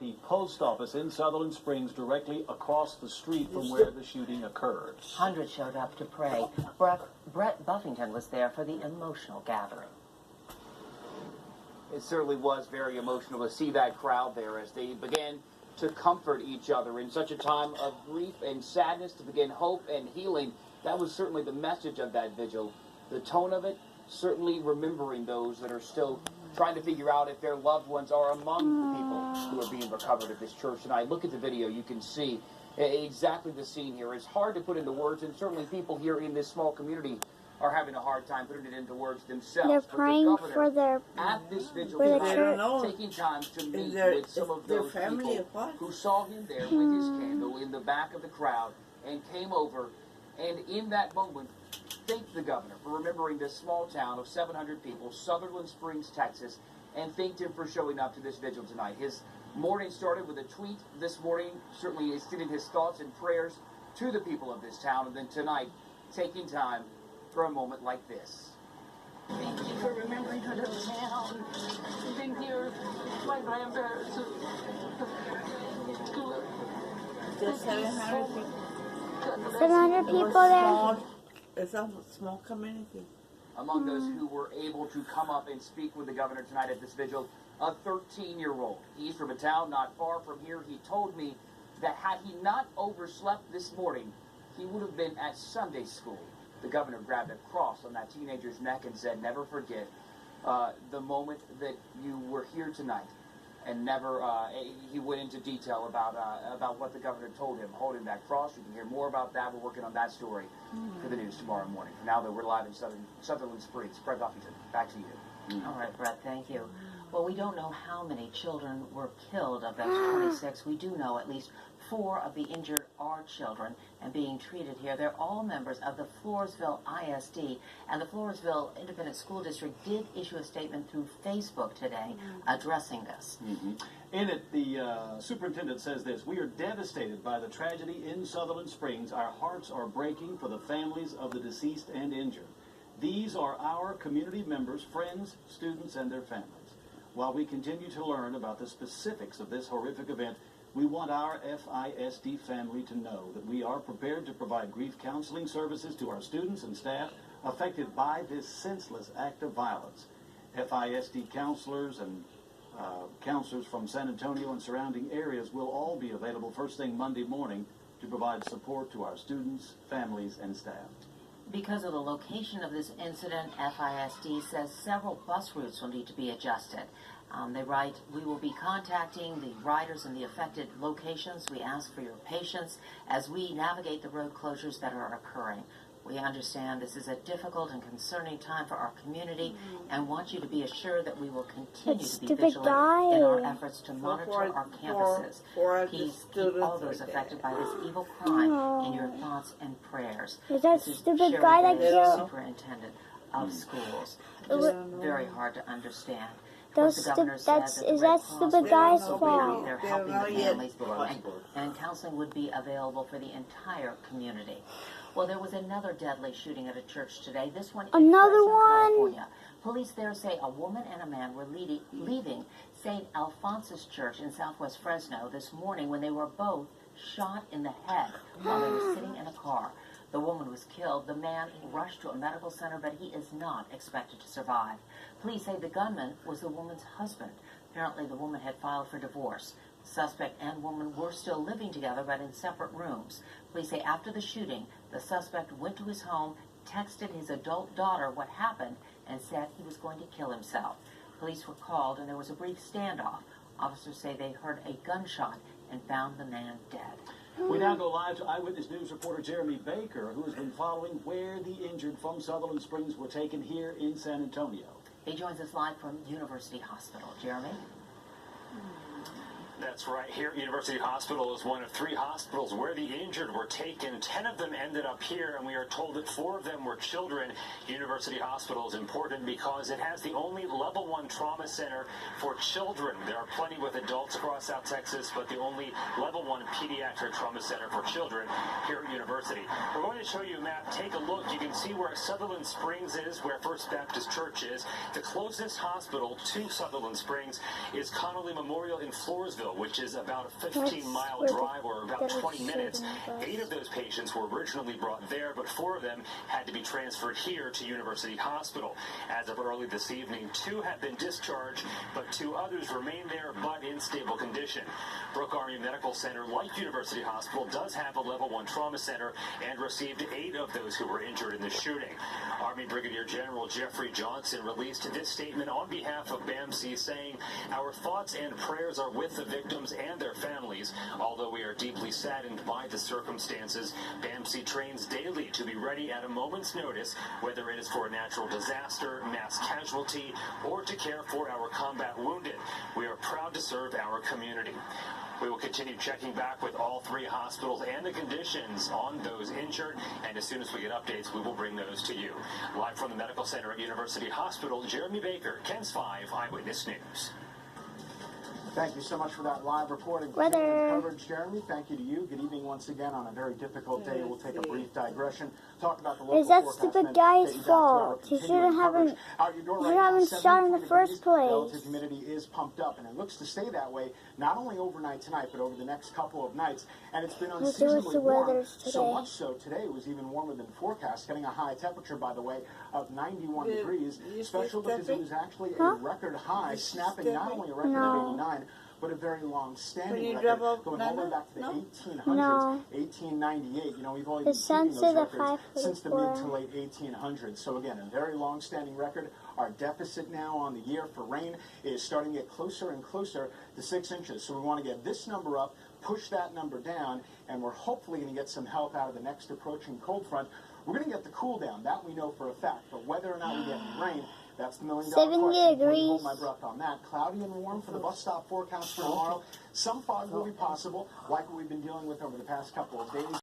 the post office in Sutherland Springs, directly across the street from where the shooting occurred. Hundreds showed up to pray. Brett Buffington was there for the emotional gathering. It certainly was very emotional to see that crowd there as they began to comfort each other in such a time of grief and sadness, to begin hope and healing. That was certainly the message of that vigil. The tone of it, certainly remembering those that are still trying to figure out if their loved ones are among the people who are being recovered at this church tonight. Look at the video. You can see exactly the scene here. It's hard to put into words, and certainly people here in this small community are having a hard time putting it into words themselves. They're praying for their at this vigil for the tonight, church. taking time to meet with some of those people who saw him there with his candle in the back of the crowd and came over, and in that moment thanked the governor for remembering this small town of 700 people, Sutherland Springs, Texas, and thanked him for showing up to this vigil tonight. His morning started with a tweet this morning, certainly extending his thoughts and prayers to the people of this town, and then tonight taking time for a moment like this. Thank you for remembering her little town. Being here, my grandparents. There's 700 people there. It's a small community. Among those who were able to come up and speak with the governor tonight at this vigil, a 13-year-old. He's from a town not far from here. He told me that had he not overslept this morning, he would have been at Sunday school. The governor grabbed a cross on that teenager's neck and said, never forget the moment that you were here tonight. And never, he went into detail about what the governor told him, holding that cross. You can hear more about that. We're working on that story for the news tomorrow morning. For now, though, we're live in Sutherland Springs. Brett Buffington, back to you. All right, Brett, thank you. Well, we don't know how many children were killed of those 26. We do know at least 4 of the injured are children and being treated here. They're all members of the Floresville ISD, and the Floresville Independent School District did issue a statement through Facebook today addressing this. In it, the superintendent says this: "We are devastated by the tragedy in Sutherland Springs. Our hearts are breaking for the families of the deceased and injured. These are our community members, friends, students, and their families. While we continue to learn about the specifics of this horrific event, we want our FISD family to know that we are prepared to provide grief counseling services to our students and staff affected by this senseless act of violence. FISD counselors and counselors from San Antonio and surrounding areas will all be available first thing Monday morning to provide support to our students, families, and staff." Because of the location of this incident, FISD says several bus routes will need to be adjusted. They write, "We will be contacting the riders in the affected locations. We ask for your patience as we navigate the road closures that are occurring. We understand this is a difficult and concerning time for our community and want you to be assured that we will continue to be vigilant in our efforts to monitor our campuses. Please keep all those affected by this evil crime in your thoughts and prayers." Is that This is stupid Sherry guy that Davis, killed? Superintendent of Schools. Just very hard to understand. Of course, the governor said that the Is Red that Cross stupid will guy's also be fault? there helping the families, and counseling would be available for the entire community. Well, there was another deadly shooting at a church today. This one in Another Fresno, one? California. Police there say a woman and a man were leaving St. Alphonsus Church in southwest Fresno this morning when they were both shot in the head while they were sitting in a car. The woman was killed. The man rushed to a medical center, but he is not expected to survive. Police say the gunman was the woman's husband. Apparently, the woman had filed for divorce. The suspect and woman were still living together, but in separate rooms. Police say after the shooting, the suspect went to his home, texted his adult daughter what happened, and said he was going to kill himself. Police were called, and there was a brief standoff. Officers say they heard a gunshot and found the man dead. We now go live to Eyewitness News reporter Jeremy Baker, who has been following where the injured from Sutherland Springs were taken here in San Antonio. He joins us live from University Hospital. Jeremy? That's right. Here at University Hospital is one of 3 hospitals where the injured were taken. 10 of them ended up here, and we are told that 4 of them were children. University Hospital is important because it has the only level 1 trauma center for children. There are plenty with adults across South Texas, but the only level 1 pediatric trauma center for children here at University. We're going to show you a map. Take a look. You can see where Sutherland Springs is, where First Baptist Church is. The closest hospital to Sutherland Springs is Connolly Memorial in Floresville, which is about a That's 15-mile where the drive or about 20 minutes. demonstrating was. 8 of those patients were originally brought there, but 4 of them had to be transferred here to University Hospital. As of early this evening, 2 have been discharged, but 2 others remain there but in stable condition. Brooke Army Medical Center, like University Hospital, does have a level 1 trauma center and received 8 of those who were injured in the shooting. Army Brigadier General Jeffrey Johnson released this statement on behalf of BAMC, saying, "Our thoughts and prayers are with the victims and their families. Although we are deeply saddened by the circumstances, BAMC trains daily to be ready at a moment's notice, whether it is for a natural disaster, mass casualty, or to care for our combat wounded. We are proud to serve our community." We will continue checking back with all 3 hospitals and the conditions on those injured, and as soon as we get updates, we will bring those to you. Live from the Medical Center at University Hospital, Jeremy Baker, KENS 5 Eyewitness News. Thank you so much for that live reporting. Weather. Coverage, Jeremy. Thank you to you. Good evening once again on a very difficult day. We'll take a brief digression. Talk about the local Is that forecast stupid meant guy's to get you back to our fault? He continuing shouldn't have coverage. been- Out your door he right should now, have been shot in the 73 first degrees. place. Relative humidity is pumped up, and it looks to stay that way not only overnight tonight, but over the next couple of nights. And it's been Let's see what unseasonably the warm. weather's So today. much so today it was even warmer than forecast, getting a high temperature, by the way, of 91 Did degrees. you Special see because it Steffi? was actually Huh? a record high, snapping not Steffi? only a record No. of 89, but a very long-standing When you record, drove up going all the way Nana? back to the No? 1800s, No. 1898. You know, we've only The been sun keeping said those at records since the 5:44. mid to late 1800s. So again, a very long-standing record. Our deficit now on the year for rain is starting to get closer and closer to 6 inches. So we want to get this number up, push that number down, and we're hopefully going to get some help out of the next approaching cold front. We're going to get the cool down. That we know for a fact. But whether or not we get any rain, that's the million-dollar 70 question. Wouldn't degrees. hold my breath on that. Cloudy and warm for the bus stop forecast for tomorrow. Some fog will be possible, like what we've been dealing with over the past couple of days.